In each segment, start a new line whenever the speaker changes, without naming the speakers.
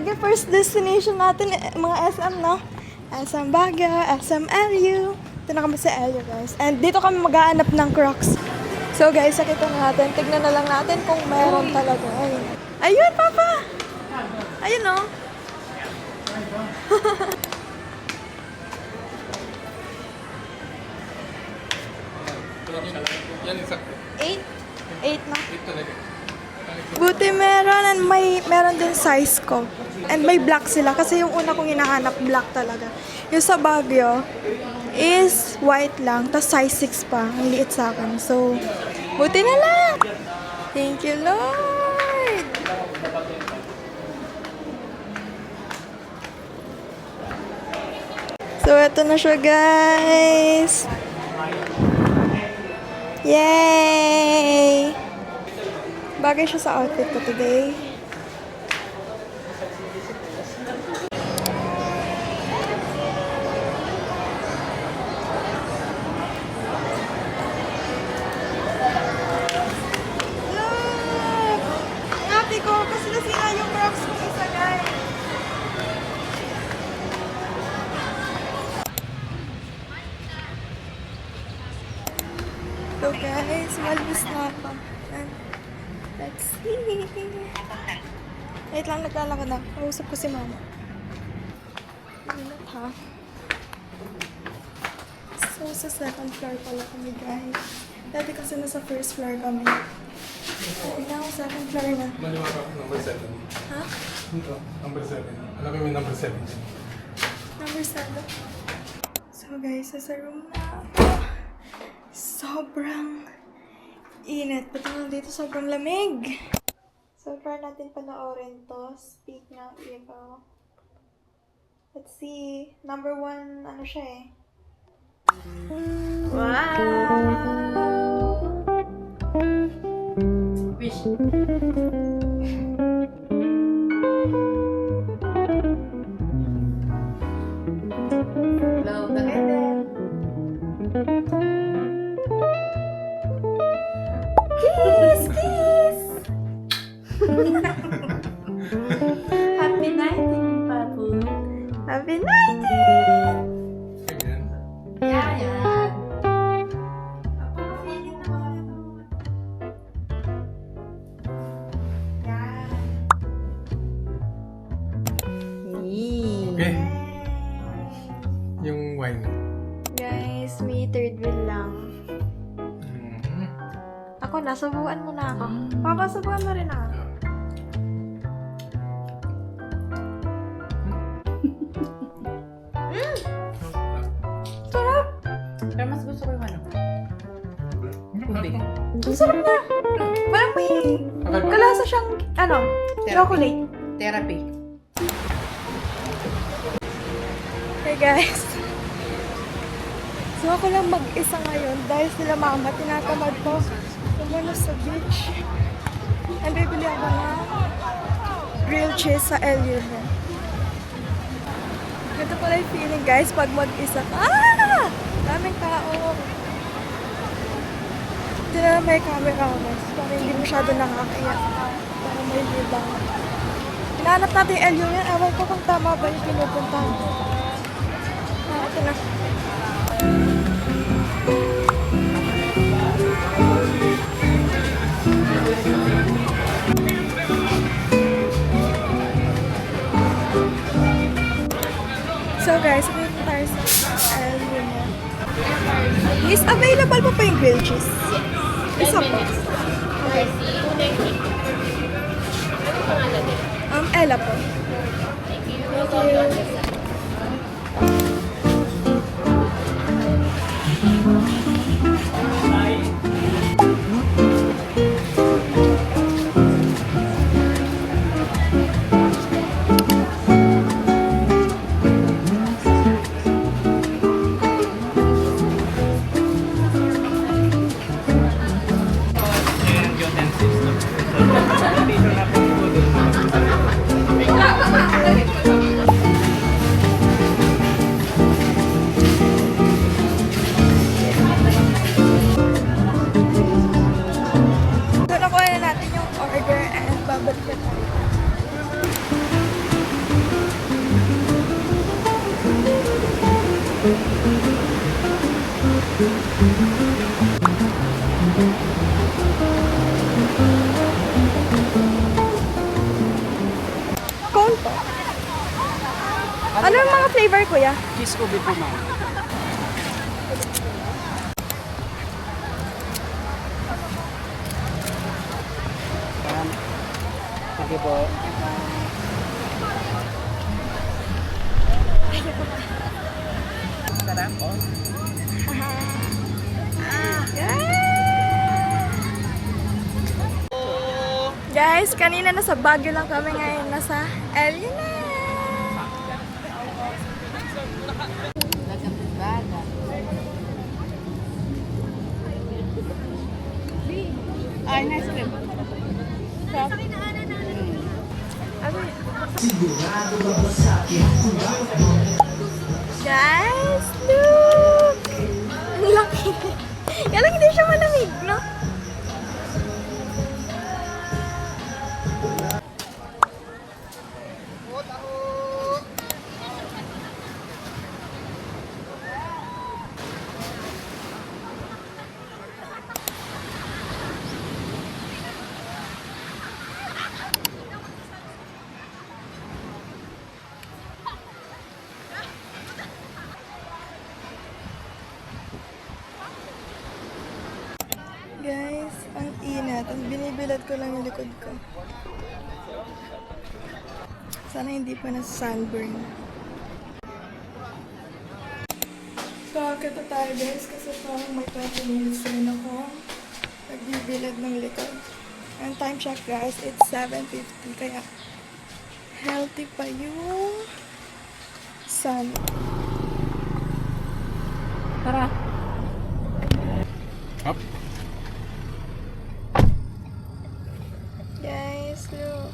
Okay, first destination natin, mga SM, no? SM Baguio, SM LU. Ito na kami sa LU, guys. And dito kami mag-aanap ng Crocs. So, guys, sakita natin. Tignan na lang natin kung meron talaga. Ayun. Ayun, Papa! Ayun, no?
Yan, exacto.
8? 8 na.
Ito talaga.
Buti meron and meron din size ko. And may black sila kasi yung una kong hinahanap black talaga. Yung sa Baguio is white lang, tas size 6 pa. Ang liit sa akin. So, buti na lang! Thank you, Lord! So, eto na siya, guys! Yay! Bagay siya sa outfit ko today. Look! Ang happy ko kasi nasira yung Crocs ko isa, guys. So guys, malbus na ako. And let's see. Wait lang, naglalakad na. Kausap ko si mama. Minute ha. So, sa second floor pala kami, guys. Dati kasi nasa first floor kami. Dati na ako second floor na.
Maliwa ka, number 7.
Ha?
Ito, number 7. Alam mo yung number 7.
Number 7. So guys, sa room na ako. Sobrang init. Pati nga dito sobrang lamig. So, try natin panoorin to. Speak ng Evo. Let's see. Number 1, ano siya eh. Wow!
Wish. Blow the candle.
Kiss! Kiss!
Happy night, Papu.
Happy night!
Ganyan.
Yeah, yeah.
Okay. Yung wine.
Guys, may third wheel lang.
Mhm.
Ako na, subukan mo na ako. Papa, subukan mo rin ako. Sarap!
Pero mas gusto ko yung ano. Tubig.
Ang sarap na! Parang may kalasa siyang, ano, chocolate.
Therapy.
Hey guys. So ako lang mag-isa ngayon dahil sila mama tinatamad ko kumano sa beach. And bibili ako ng grilled cheese sa LU. Ito pala yung feeling guys pag mag-isa ka. Ah! Daming tao. Hindi na may camera guys. Para hindi masyado nakakaya. Para may libang. Hinahanap natin yung LU yan. Ewan ko kung tama ba yung pinupuntahan ko. Ah, ito na. So guys, dito tayo sa LU niya. Is available pa yung grilled cheese? Isa po. Ella po. Thank you. Ano yung mga flavor, kuya?
Cheese ubi po, ma'am. Ma'am. Sige po. Sarap po.
Guys, kanina nasa Baguio lang kami, ngayon nasa Elena.
Ay, nice cream.
Guys, look! Ang laki. Kaya lang hindi siya malamig, no? Guys, ang inat. Ang binibilad ko lang yung likod ko. Sana hindi pa na sunburn. So, akita tayo guys kasi parang may 20 minutes rin ako nagbibilad ng likod. And time check guys, it's 7:50 kaya healthy pa yung sun.
Tara.
Up.
Guys, look.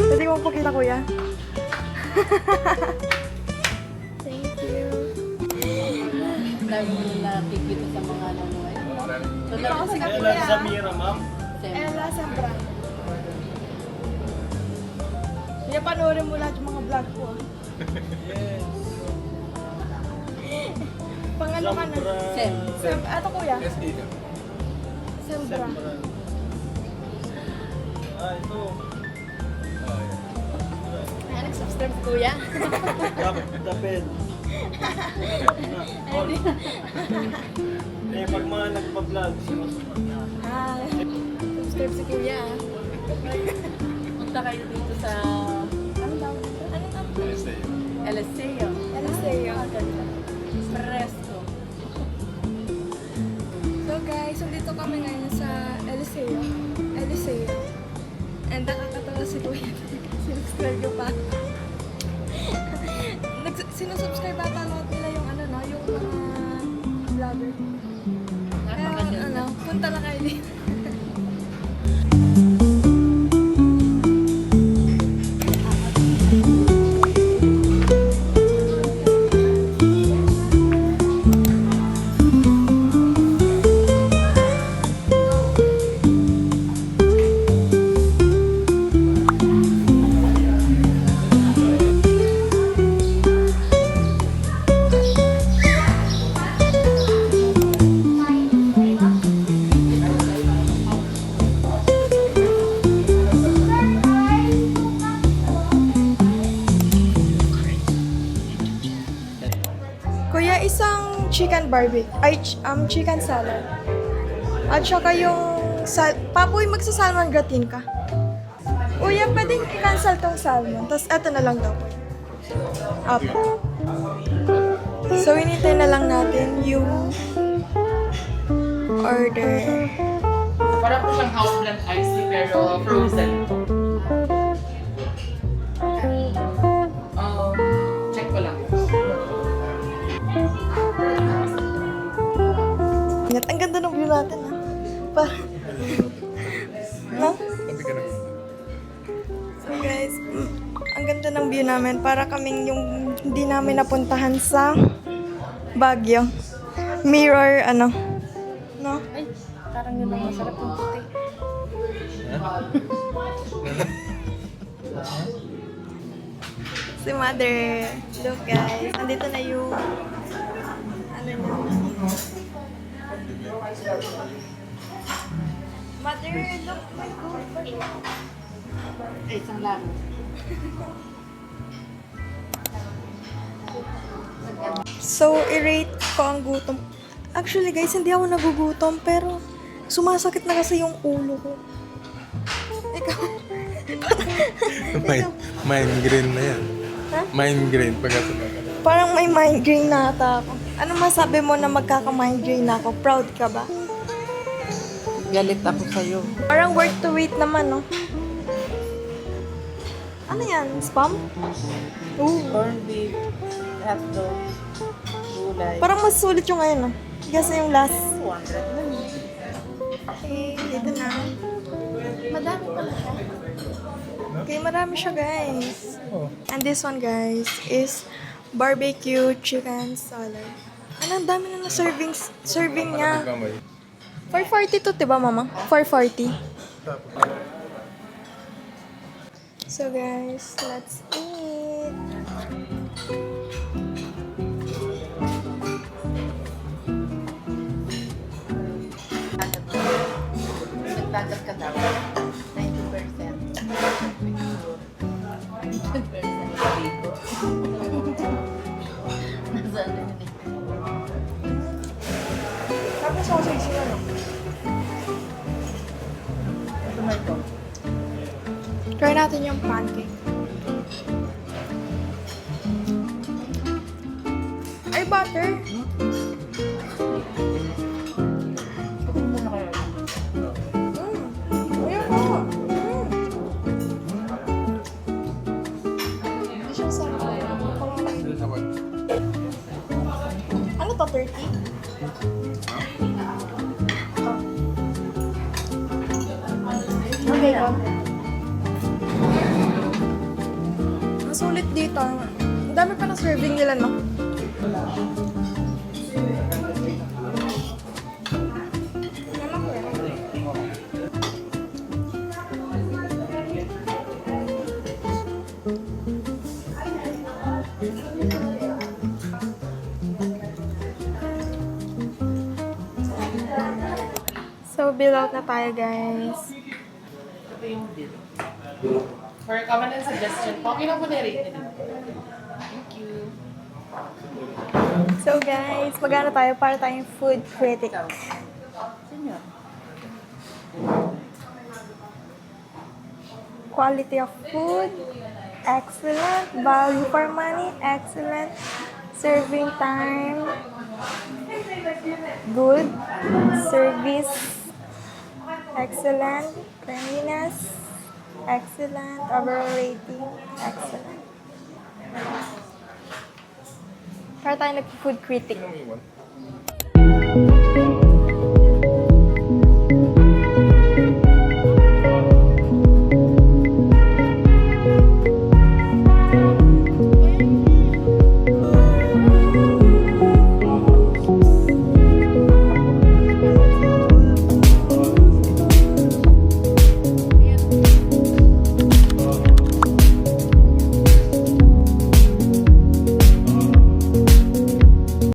Pwede mo pakita, kuya? Thank you.
Dahil mo nakikita sa mga ano mo eh.
Ito kasi ka, kuya.
Samira, ma'am.
Ella Sembra. Kaya panoorin mo lahat yung mga vlog ko. Pangano ka na?
Sem.
Ato, kuya?
SE ka.
Sembra.
Ah, ito.
Oh, yeah.
Ay, nag-subscribe, kuya.
Dapet. Eh, pag mga nagpa-vlog, sinusunod na.
Ah, subscribe si kuya.
Punta kayo dito sa
Ano tawag dito? Ano tawag dito?
SE.
Eliseo.
Eliseo.
Presto.
So guys, nandito kami ngayon sa Eliseo. Eliseo. And nakakatawa si Kuya. Sinubscribe ko pa. Sinusubscribe ata lahat nila yung ano no, yung mga vlogger. Kaya ano, punta na kayo dito. Kuya, isang chicken barbecue, ay chicken salad. At saka yung Papoy, magsa-salmon gratin ka. Kuya, pwedeng i-cancel tong salmon. Tapos eto na lang daw, kuya. Apo. So, hinintay na lang natin yung order.
Para po siyang house blend iced tea pero frozen. Check ko lang.
Ang ganda ng view natin, ha? No? So guys, ang ganda ng view namin. Para kaming yung hindi namin napuntahan sa Baguio. Mirror, ano? No?
Ay, parang yun ang masarap yung puti.
Si Mother. Look guys, andito na yung ano niya. Mother, look, my God.
Ay, isang laro.
So, i-rate ko ang gutom. Actually guys, hindi ako nagugutom, pero sumasakit na kasi yung ulo ko. Ikaw.
Migraine na yan.
Ha?
Migraine pagkatapos.
Parang may migraine na ata ako. Ano masabi mo na magkaka-migraine na ako? Proud ka ba?
Galit ako sa'yo.
Parang worth to wait naman, no? Ano yan? Spam? Ooh.
Corned beef, hotdog, gulay.
Parang mas sulit yung ngayon, no? Kasi yung last.
200 na.
Okay, dito na.
Madami pala siya.
Okay, marami siya, guys. And this one, guys, is barbecue chicken salad. Ano, ang dami na serving niya. 440 to, diba, mama? 440. So, guys, let's eat.
Nagtagat ka daw. 90%. 90% dito. Nasaan na yun eh.
Tapos sausage yun, ano?
Tomato.
Try natin yung pancake. Ay, butter.
Muna kayo.
Ayun ko. Hindi siya sarap. Ano to, 30? Okay, ko. Ang sulit dito. Ang dami pa na serving nila, no? So, bill out na tayo, guys.
Ito yung bill. For comment and suggestion po, okay na po na-rate nila. Thank you.
So, guys, magana tayo para tayong food critic.
Senyor.
Quality of food, excellent. Value for money, excellent. Serving time, good. Service, excellent. Cleanliness, excellent. Overall rating, excellent. Para tayo nag-food critic.